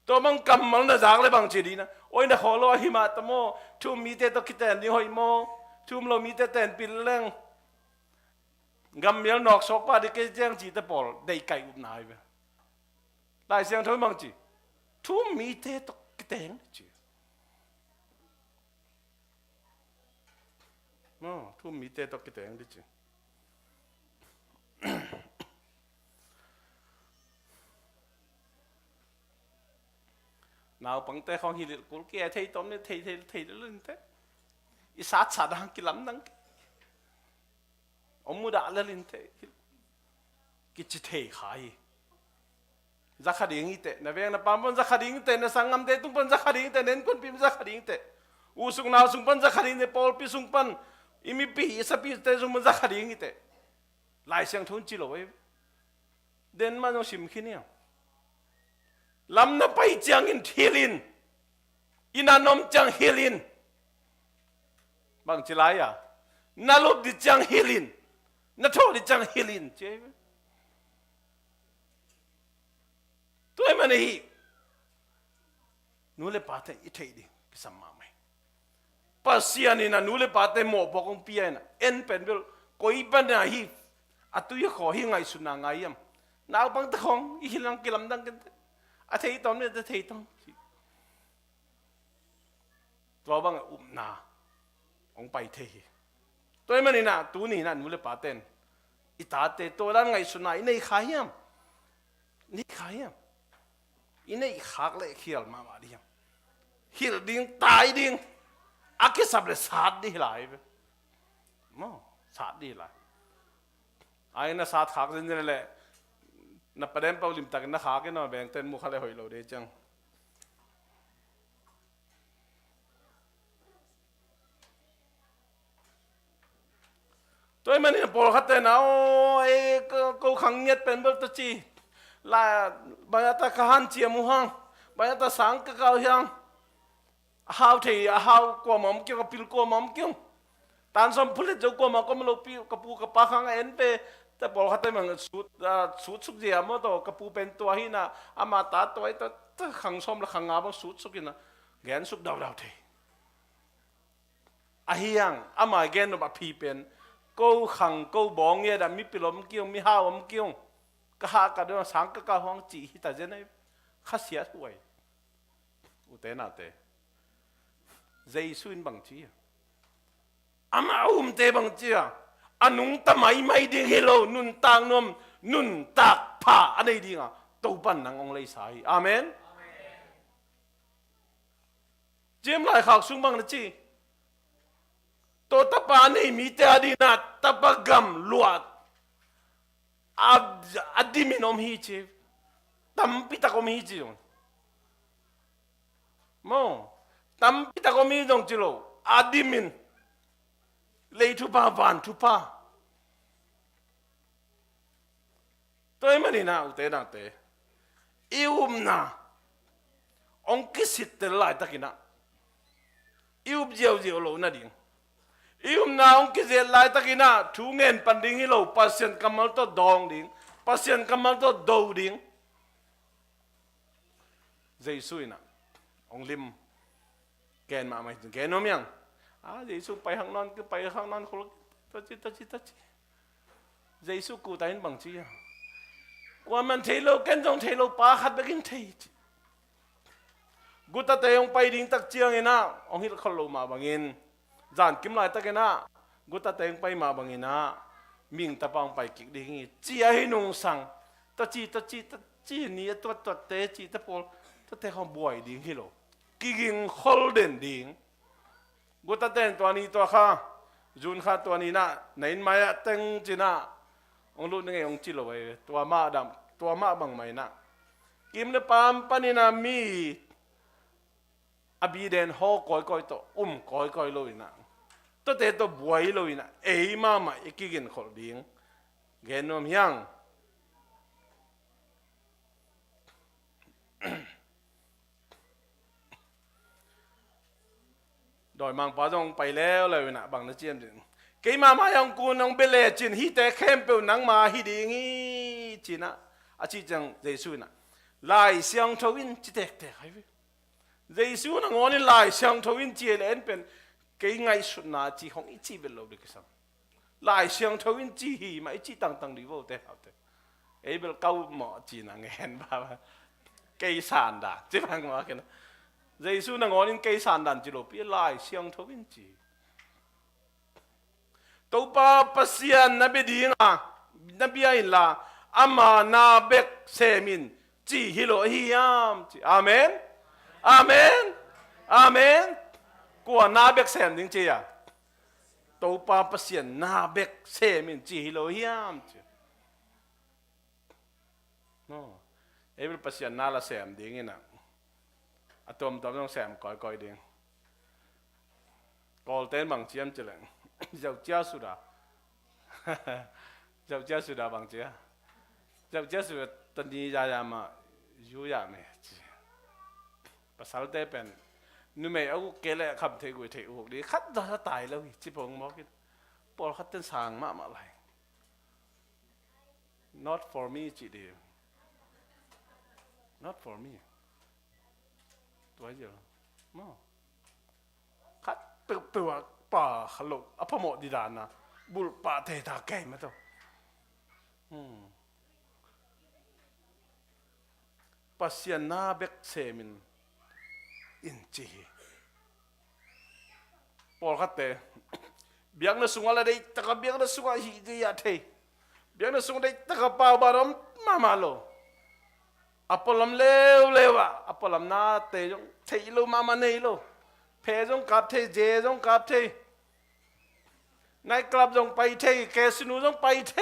to mang kamal na jak le bang chi di na oi na kholo hi ma ta mo tu mi te to ki ten ni hoi moทุ่มเรามีแต่แต่นปิลเล่งกำเมียนอกสกป้าดิเกจงจีตะปอลได้ไก่อุบนายไปได้เสียงทุ่มบางจีทุ่มมีแต่ตกแตงจีทุ่มมีแต่ตกแตงดิจี nào bằng tay không hiểu cũng kia thấy tóm nên thấy lên thế ít sát sát hàng cái lắm đắng ông mua đã lên thế cái chỉ thấy khai ra khá điên thế na về na pampan ra khá điên thế na sangam thế tung pan ra khá điên thế nên con pim ra khá điên thế usung nào sung pan ra khá điên thế Paul pi sung pan imi pi isa pi thế sung pan ra khá điên thế lại sang thôn chỉ lỗi đến mà nó sim khi nào làm na bay chang in thielin inanom chang hielin bang chỉ lại à na lốp đi chang hielin na thô đi chang hielin chứ tôi mà này nuôi bát ít thấy đi cái sắm mày pasian này na nuôi bát mỏ bọc ông pia na en pen bil coi bên này hi à tôi khó hi ngay suna ngay em nào bằng tao không hi lang cái làm đăng cái à thấy tóm này thấy tóm tôi bằng na ông bay thấy tôi mà này na tu này na nuôi bát tên ít tát tôi đang ngay suna này khai em này khai em ini khắc lệ khial mà đi em khial điên tai điên à cái sắp lại sát đi lại mà sát đi lại ai na sát khắc lên như này na padem bao lim tắc na khắc cái nó bèn tên mua khá lại hồi lâu đấy chăng tôi mà này bỏ khát tên nào câu khăng nhất bên bên tôi chi là bây ta khan chia mu hang bây ta sáng cái cao hang hao thì hao qua mắm kêu pil qua mắm kêu tan som phun lên qua mắm có một lô pil kapu kapa hang en pe ta bỏ khát mình sút súc gì mà to kapu pen tua hi na ama ta toy ta khang som là khang ngà bằng sút súc na gen súc đau đau thì hiang ama gen nó bạc phi pen câu khang câu bong nghe đã mi pilom kêu mi hao kêu cái cái đó sáng cái hoang chỉ tại thế này khá xía tuổi u nào thế dây xuyên bằng chi ama thế bằng chi anh nung ta máy đi hello nun tang nom nun tak pa anh ấy đi à tàu ban năng ông lấy sai amen chiếm lại khảo sung bằng là chi to ta pa này mi te đi na ta pa gam luat adimin om hi chi tampita kom hi chi mo tampita kom hi dong chi lo adimin lei thu pa van thu pa tôi mà đi nào thế nào thế yêu na ông kisit te lại ta kina yêu diều lo na ding yêu na ông cái gì lại ta kina thu nghen pan ding hilo pasien kamal to dong ding pasien kamal to do ding Jesus na ông lim ken mà mày ken nó miang Jesus bay hang non cứ bay hang non khol ta chi Jesus cụ tay bằng chi qua mình thấy lâu ken trong thấy lâu pa khát begin thấy cụ ta tay ông bay ding tak chiang ina ông hil khol lo mà bangin dàn kim lại ta cái na gu ta teng pai ma bang ina ming ta pang pai kik ding chi a hi nung sang ta chi ni to te chi ta pol ta te khom boy ding hi lo ki ging khol den ding gu ta ten to ni to kha jun kha to ni na nain maya teng chi na ong lu nge ong chi lo we to ma bang mai na kim le pam panina mi abi den ho koi to koi lo ina to te to buai lo ina ei ma ikigin khol ding genom hyang đòi mang phá dòng bay leo lời nè bằng nó chiên đến cái mà ông cu ông bê lệ chín hi té khem bèo nắng mà hi đi hi chín á chỉ chẳng dây suy nè lại sang thâu in chỉ tẹt hay vậy dây suy nó ngon lại sang thâu in chia lên bên cái ngày suốt na chỉ không ít chi bên lâu được cái sao lại sang thâu in chi hi mà ít chi tăng đi vô té học té ấy bên câu mỏ chỉ là nghe ba cây sàn đã chứ bằng mà cái nó dây su nang onin cây sàn đàn chỉ lộ biết lại xiang thâu viên chỉ tàu pa pasian na bị điên na bị ai là ama na bek semin chỉ hilo hiam chỉ amen อาเมนอาเมนกว่านาเบกเซมจริงๆอ่ะตัวปาเปเสียนนาเบกเซมินจีฮิโลฮิมจีโน่เอเวอร์เปเสียนนาละเซมดิ้งอินะอะตอมต้องเซมก่อยดิ้งกอลเทนบางเจียมจีเลงเจ้าเจ้าสุดาเจ้าเจ้าสุดาบางเจ้าเจ้าเจ้าสุดาตันดียายามาอยู่ยามเมจีภาษาเตเป็นนู่นไม่เอาเกล้ขับเทกุยเทอุกดีคัดจะตายแล้วจิปงบอกกิปอลคัดเต้นสางมาอะไร not for me จีเดียว not for me ตัวเดียวมั้งคัดตัวป่าขลุกอภโมดีดานะบุลป่าเทตาแก่มาตัวปัสยานาเบกเซมินอินจีปอลคัดเตเบียงนั้นสุงอะไรได้ตะกับเบียงนั้นสุงอะไรที่ยาเทเบียงนั้นสุงได้ตะกับป่าบารมมาโลอพอลมเลวอะอพอลมนาเตจงเทโลมาเนโลเพจงกับเทเจจงกับเทนายกลับจงไปเทแกสนูจงไปเท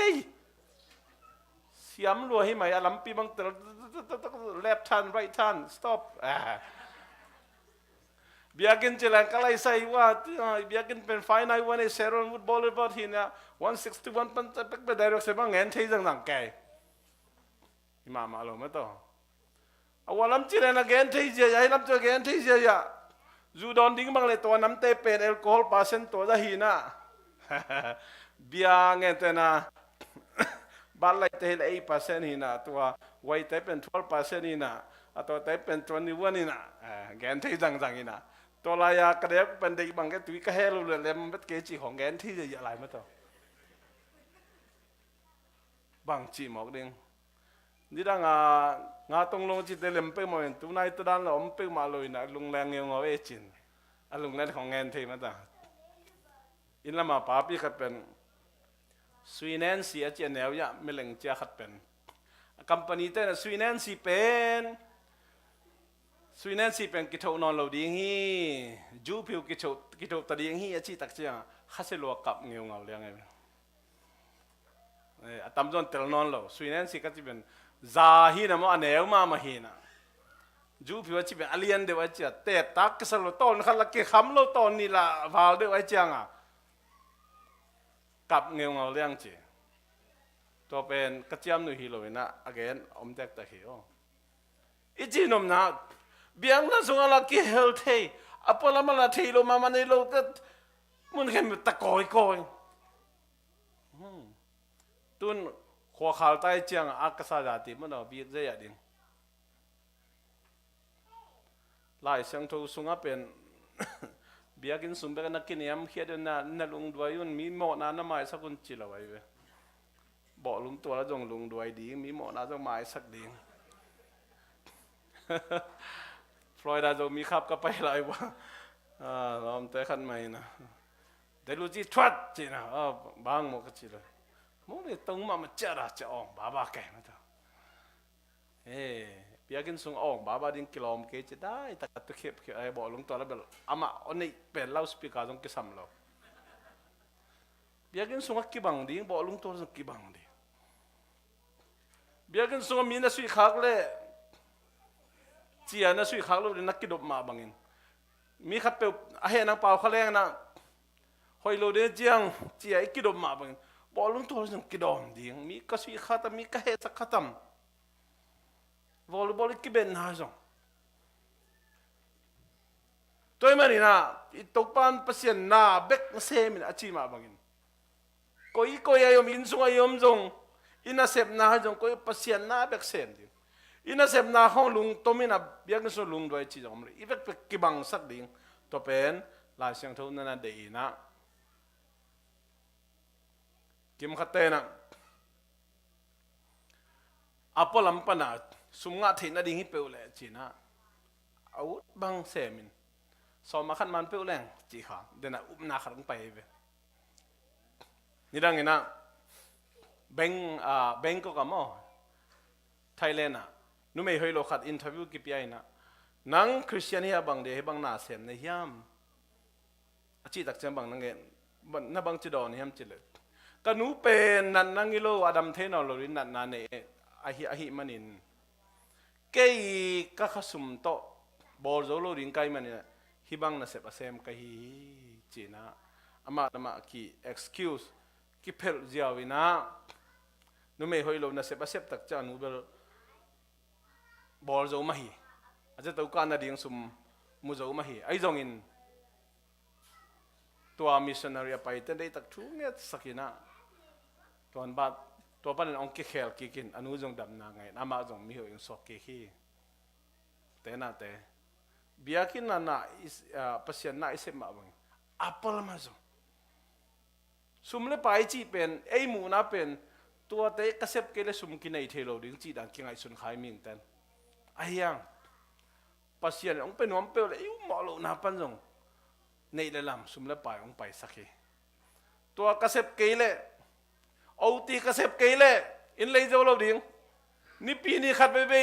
เสียมรัวให้ไหมอลัมปีบังเตลleft hand right hand stop เบียกินจิลังก็เลยใส่ว่าเบียกินเป็นไฟในวันนี้เซรอนวูดบอลเลย์บอลทีเนี่ย161ปันจะเป็นได้รักษาบ้างเงินที่จังหนังแก่มาลงไม่ต้องเอาวันล้ำจิลังนะเงินที่เจียให้ล้ำเจอเงินที่เจียจูดอนดิ้งบางเลยตัวน้ำเตเป็นแอลกอฮอล์%ตัวจะหินะเบียเงินแต่นะบัลลัยเตล8%หินะตัวไวเตเป็น12%หินะตัวเตเป็น21หินะเงินที่จังหินะตัวลายกระเดียบเป็นเด็กบางแกตุยก็เฮลูเลยมันเป็นเกจิของเงินที่จะอะไรมาต่อบางจีหมอกดิ้งนี่ดังงาตรงลงจิตเตลิมเป้มาเห็นตัวนายตัวด้านเราไม่เป้มาเลยนะลุงแรงเงี้ยงเอาเอจินลุงแรงของเงินที่มาต่ออินละมาป้าพี่ขัดเป็นสวีเนนซีอาเจียนแนวยะไม่เล่งเจ้าขัดเป็นคอมพานีเต้นสวีเนนซีเป็นกิจนอนเราดีงี้จูผิวกิจตัดดีงี้อาชีตักเจียข้าเสลวกับเงี้ยงเอาเรื่องไงตามจนเตลนอนเราสวีเนนซีก็จะเป็นซาฮีนะมันอันเอวมาฮีนะจูผิวจะเป็นอเลียนเดียวไอ้เจ้าเตะตักก็สลวต้นขันละเกี่ยคำเราต้นนี่ละวาลเดียวไอ้เจ้ากับเงี้ยเอาเรื่องจีตัวเป็นกระเจี๊ยบหนุ่ยฮิโรวินะagain อมแตกตะเขียวอีจีนมนะเบียงนั้นส่งอะไรกี่เฮลที่อพอลมันละที่ลงมาในโลกก็มันแค่ตะกอยตุนขวาขาวใต้เจียงอากาศจาติมันเอาบีเจียดิงหลายเสียงทูส่งเป็นเบียกินสุ่มเบกันนักกินยำเขียดน่ะลุงด้วยมันมีหมอนาน้ำไม้สักคนจิละไว้เว้บอกลุงตัวแล้วจงลุงด้วยดีมีหมอนาจงไม้สักดีฟลอยด์จงมีขับก็ไปไรวะลองแต่ขันใหม่นะแต่รู้จีทวัดจีนะบางหมกจิเลยมองเลยตรงมาเจระจะออกบ้าแก่มาเถอะเบียกินส่งออกบ้าดิ้งกิโลมเกจะได้แต่ตัวเข็บไอ้บอกลุงตัวแล้วแบบอามาอันนี้เป็นเล่าสปีกาจงกิสัมเราเบียกินส่งกี่บังดิ้งบอกลุงตัวจงกี่บังดิ้งเบียกินส่งมีนักสุยขักเลยเจียนักสุยขักเราเรียนนักกิดบมาบังอินมีขัดเปลเห็นนักเป่าเขาแรงนะหอยโลเดียเจียงเจียกิดบมาบังบอกลุงตัวจงกิดอมดิ้งมีกระสุยขัดมีกระเฮสักขัดตั้มวอลเลย์บอลกี่เป็นหาจังตัวมันนี่นะอีตกปานเปอร์เซ็นต์น่ะเบกเซมินอาชีมาบังอินก็ยอมอินสุงยอมจงอินาเซมน่ะจงก็เปอร์เซ็นต์น่ะเบกเซมดิอินาเซมน่ะห้องลุงตัวมินะเบียกสุลุงด้วยจีจงเลยอีเวกเป็นกี่บังสักดิ่งตัวเป็นลายเสียงเท่านั้นเดียนะกิมขัดเตนะอัปลัมปนาสุงาถิ่นอดีฮิเปลเลยจีน่าอาวุธบังเซมินสอมาขันมันเปลแรงจีค่ะเดี๋ยวนะอุปนาขัดลงไปเว้นี่ดังไงนะเบงก็กำมอไทยแลนด์น่ะนุ่มไม่เคยโลขัดอินเทอร์วิวกี่ปีนะ นังคริสเตียนเฮียบางเดบางนาเสมในยามอาชีตักเจมบางนังเงินนับบางจิดอนเฮียมจิเลกันนูเป็นนันนังกิโลอดัมเทนอลลินนันนันเออหิมันินเกยก็ขสุมโตบอลโซโลริงไกมันเนี่ยฮิบังนาเซปเซมไกฮีจีน่าอามาคี excuse กิเพลเจียวินะนูไม่หอยโลนาเซปเซปตักจานูเบลบอลโซมาฮีอาจจะตัวการนาดิ่งสุมมุโซมาฮีไอจงอินตัวมิชชันนารีไปแต่ได้ตักทุ่งเนี่ยสักินะตัวบัดตัวปันองค์เขลกินอนุจงดำนางไงอามาจงมีหัวยังสอกเกฮีแต่น่าแต่biakin na pasien na isip mawang apal maso sumle pai chi pen ei mu na pen tua te kasep kele sum kinai thelo ding chi dan kingai sun khai ming tan ayang pasien ong pen om pe le yu mo lo na pan jong nei le lam sumle pai ong pai sakhi tua kasep kele outi kasep kele in lei zo lo ding ni pi ni khat be be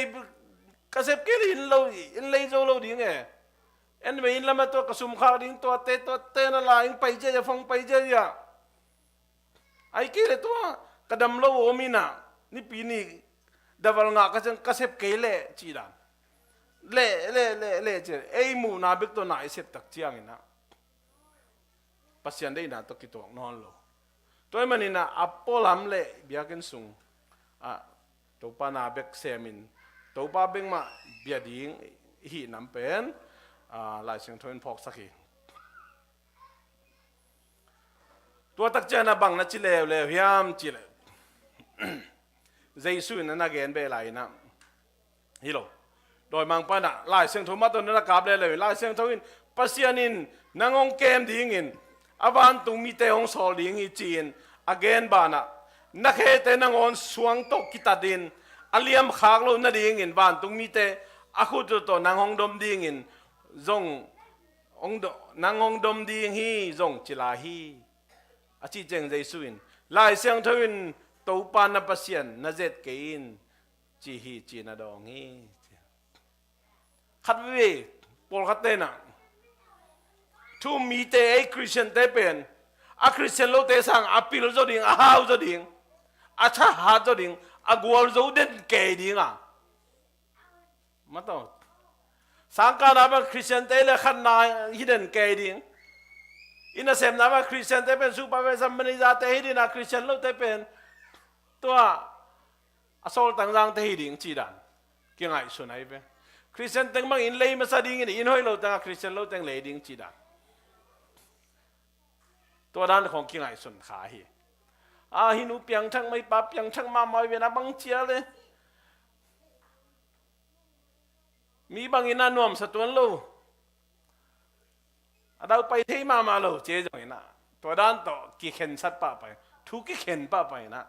kasep kele in lei zo lo ding e en me in lama to kasum kha ding to te na la ing pai je phong pai je ya ai kele to kadam lo omina ni pi ni daval nga ka jang kasep kele chi dan le je ei mu na bik to na isep tak chiang ina pasian dei na to ki to non lo toy manina apolam le biaken sung a to pa na bek semin to pa beng ma bia ding hi nam penลายเสียงทวนพอกสักทีตัวตักเจนะบังนะจิเลวเลวพยามจิเลวใจสู้นั่นนักเรียนเบลัยนะฮิโลโดยมังปานะลายเสียงทวนมาตัวนั้นกราบเลยลายเสียงทวนปัสยานินนางองเกมดิ้งินอวันตุงมีเตองสอลิงอีจีนอเกนบานะนักเฮเตนางอนสวงโตกิตาดินอเลียมขากโลนาดิ้งินบานตุงมีเตอาคุตุโตนางองดมดิ้งินzong ong do nang ong dom ding hi zong chila hi achi cheng jai suin lai siang thoin to pa na pasien na zet kein chi hi chi na dong hi khat we pol khat te na thu mi te ai christian te pen a christian lo te sang apil zo ding a hau zo ding a cha ha zo ding a gwal zo den ke ding a ma to sangka nama Christian tele khan na hidden keding ina sem nama Christian te pen supervisor manager te hidden na Christian lo te pen tua asol tangjang te hiding chi dan ki ngai sunai pe Christian teng mang in lei ma sa ding in hoi lo tang Christian lo teng lei ding chi dan tua dan khong ki ngai sun kha hi a hinu piang thang mai pa piang thang ma moi ve na bang chia leมีบางอินาหน่วมสตวนโลเราไปที่มาโลเจ๊จงอินะตัวด้านต่อกี่เข็นสัตว์ป่าไปทุกกี่เข็นป่าไปนะ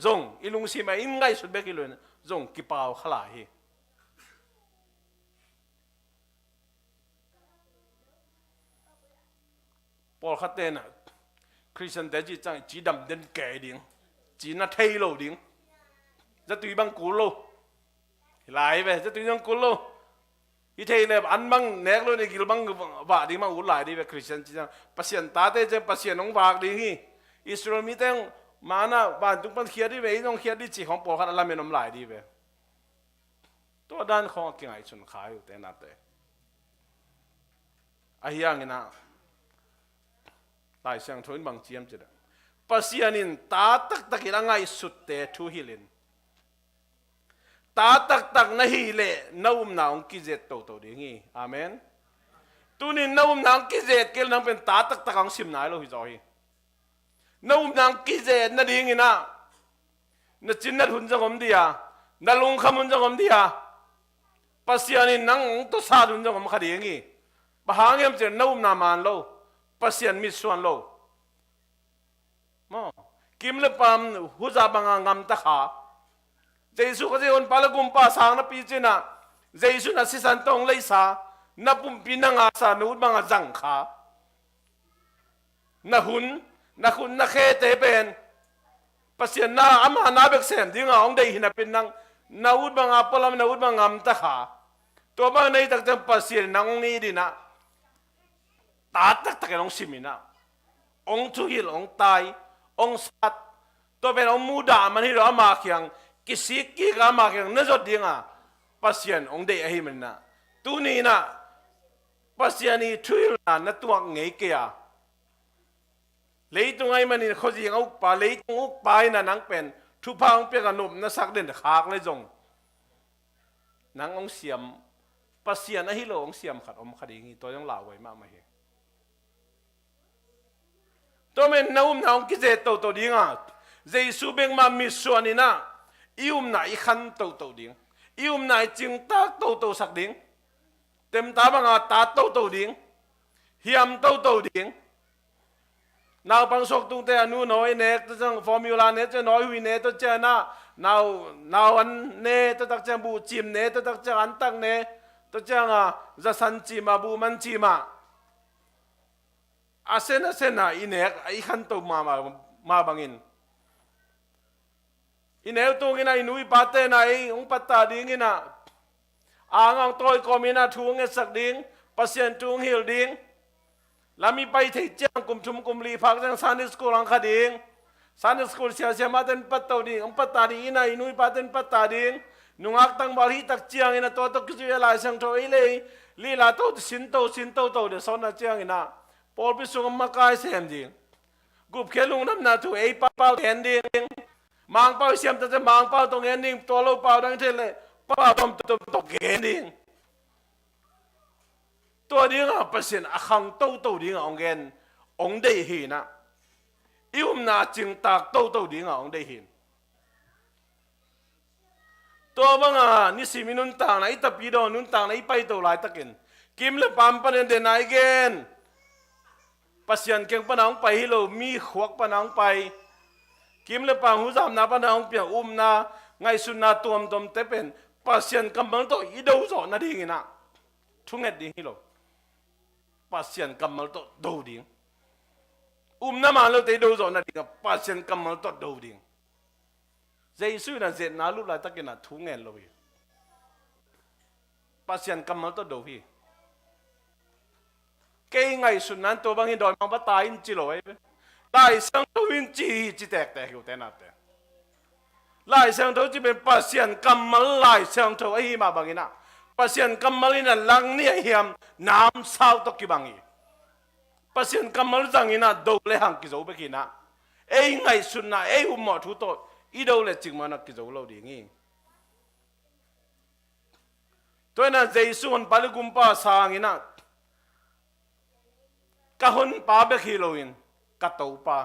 จงอิลุงซีมาอิมไงสุดเบกิลุนจงกี่เปล่าขลายพอขัดเตนะคริสเตียนแต่จีจังจีดำเดินแก่ดิ้งจีน่าเทโลดิ้งจะตุยบังกูโลหลายไปจะตุยบังกูโลอีเทเนี่ยอันบังเนกเลยในกิลบังว่าดีมาอุลายดีแบบคริสเตียนจีจังปัสยันตาเตจะปัสยันน้องบากดีฮีอิสราเอลมีแต่มานะบ้านทุกปันเขียดดีไปน้องเขียดดีจีของปอขัดอะไรไม่น้ำลายดีไปตัวด้านของกิ่งไอชนขายอยู่แต่นัดแต่ไอ้ยังงี้นะลายเสียงทวนบางเจียมจีดปัสยันินตาตักกิรังไงสุดเตะทุฮิลินตาตักนะฮีเล่น้าน้องกิเจตโตดีงี้อาเมนตัวนี้น้าน้องกิเจตเกลนังเป็นตาตักของสิมนายโลหิจอยน้าน้องกิเจตนั่นดีงี้นะนั่นจินนั่นหุ่นจังอมดีอ่ะนั่นลุงขมุนจังอมดีอ่ะปัสยานินนังตัวซาดุนจังอมขดีงี้บางอย่างเจน้าน้ามานโลปัสยานมิส่วนโลมอกิมเลปามหัวใจบางงามตะขาเจสุก็จะคนปาลกุมป้าสางนับปีจีน่ะเจสุน่ะสิสันตองเลยสานับปุ่มปีนังอาสานูดบางจังขานักหุ่นนักเขตเป็นปัสยานาอามานาเบกเซมดิ้งอ่ะองได้หินเป็นนังนาอุดบางอาปลามนาอุดบางงามตะขา ตัวบางในตักจังปัสเซียนนางองนี้ดินะตาตักตักองสิมินะองทุหิลองตายองสัตตัวเป็นองมูดามันที่เรามาเขียงกิสิกิกามาเขียงนั่นสุดยังอ่ะปัสเซียนองเดียให้มันนะตัวนี้นะปัสเซียนี่ทุหิลนะตัวไงเกียเลยตรงไงมันนี่เขาจะยังอุกปาเลยตรงอุกปายนะนังเป็นทุพังเปียกันนุ่มนะสักเด่นขากเลยจงนังองเสียมปัสเซียนะฮิโลองเสียมขัดอมคดีงี้ตัวยังเหล่าไว้มากมาเห็นตัวมันน้ำน้องกิเจตัวดิ้งอ่ะเจสุเบงมามิส่วนนี่นะอิวมน่ะอีขันตัวดิ้งอิวมน่ะจิงตักตัวสักดิ้งเต็มตาบังอาตาตัวดิ้งเฮียมตัวดิ้งนาวปังสกตุงเตอนูน้อยเนกตัวจังฟอร์มิวลาเนจะน้อยหุยเนตัวเจ้าน่ะนาวอันเนตัวตักจังบูจิมเนตัวตักจังอันตังเนตัวจังอ่ะจะสันจิมาบูมันจิมาอาเซนะอินเนกไอขันตัวมาบังอินอินเนกตัวกินไอนุยปาเตนะไอองปัตตาดิ้งกินะอ่างอังตัวก็มีนะทุ่งเงสักดิ้งปัสเซียนทุ่งฮิลดิ้งแล้วมีไปที่เจ้างกุมชุมกุมลีพักจังซานิสกุลังคดิ้งซานิสกุลเสียมาเต็นปัตตาดิ้งองปัตตาดิ้งอินไอนุยปาเต็นปัตตาดิ้งนุ่งอักตั้งบาลีตักเจียงอินะตัวตกจุยลายสังโตอิเลยลีลาตัวสินโตเดสอนนะเจียงอินะพอพิสุงมาไกายเสียมดิ้งกุบเขลุงน้ำหน้าถูไอเป้าแทนดิ้งมังเป้าเสียมแต่จะมังเป้าตรงเอ็นดิ้งตัวเราเป้าดังเทเลยเป้าตกเอ็นดิ้งตัวดิ้งอ่ะเปอร์เซ็นต์ขังตัวดิ้งอ่ะองเงินองได้เห็นนะอิวมนาจึงตากตัวดิ้งอ่ะองได้เห็นตัวบังอ่ะนี่สิมินุนต่างไหนตะปีโดนุนต่างไหนไปตัวหลายตะกินกิมเลปั๊มปนเดนายเกนปัสยันเก่งปนังไปฮิโลมีขวกปนังไปกิมเลปังหูจามนาปนังเปียนาไงสุนาตัวมเตเป็นปัสยันกำมังโตอีดูโซนาดิ้งนะทุ่งเอ็ดดิ้งฮิโลปัสยันกำมังโตดูดิ้งนามาเราเตดูโซนาดิ้งปัสยันกำมังโตดูดิ้งเจสุนันเจนาลุลายตะกินนะทุ่งเอ็ดเลยปัสยันกำมังโตดูพี่เก่งไงสุนันตัวบางทีโดนมังปะตายอินจิโร่ไล่เสียงตัวอินจีแตกอยู่แต่นั่นแต่ไล่เสียงตัวจีเป็นปัสยันกำมังไล่เสียงตัวไอ้มาบางทีนะปัสยันกำมังนี่นะลังเนี่ยเฮียมน้ำสาวตกกี่บางทีปัสยันกำมังจังนี่นะดูเลยหังกิโจไปกินนะไอ้ไงสุนันไอ้หุ่มหมอทุโตอีดูเลยจริงมันกิโจเราดีงี้ตัวนั้นเจสุนปาลุกุมป้าสางนี่นะกะฮุนป้าเบกิโลอินกะตูป้า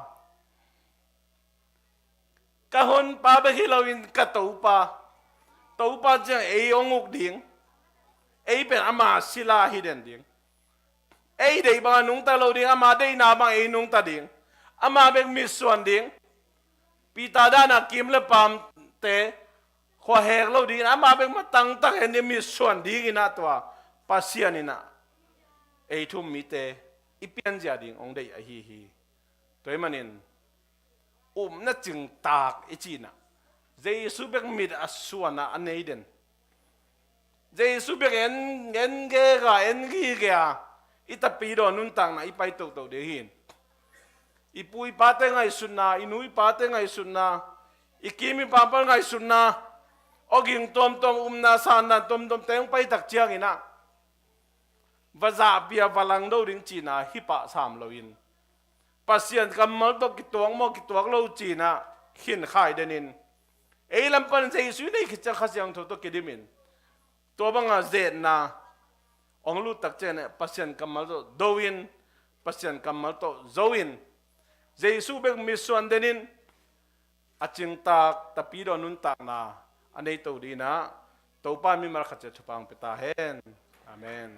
กะฮุนป้าเบกิโลอินกะตูป้าจังเอองุกดิ่งเอเป็นอามาศิลาฮิเดนดิ่งเอเดย์บางนุงตาโลดิ่งอามาเดย์นาบางเอนุงตาดิ่งอามาเป็นมิสวนดิ่งปีตาดานักกิมเลปามเตะขวาแหกโลดิ่งอามาเป็นมาตั้งเห็นมิสวนดิ่งนะตัวปัสยานินะเอทุ่มมิเตอีเปียนจาดิ่งองเดย์ฮีตัวมันนินน่าจึงตากอีจีน่ะเจสุเบกมิดอสวนะอันนี้เด่นเจสุเบกเอ็นเกะเอ็นกีเกะอีตาปีโดนุนตังนะอีไปตัวเดียหินอีปุยปาเตงไงสุนนะอีนุยปาเตงไงสุนนะอีกิมิปาเปงไงสุนนะโอกิงตอมนาสานนะตอมเตงไปตักเจียงอินะวาซาเปียวาลังโดริงจีน่ะฮิปะสามโลอินปัสยันกำมัลตกิตัวงกิตัวโลจีน่ะหินขายเดนินเอลำปันเจสุนี่ขิจังขัดยังตัวกิดิมินตัวบังอาเจนนะองลูตักเจนปัสยันกำมัลโตโดวินปัสยันกำมัลโตโจวินเจสุเบกมิสวนเดนินอาจิงตักตะปีโดนุนตักนะอันนี้ตัวดีนะตัวป้ามีมาขัดจะชุบปังเปตาเฮนอาเมน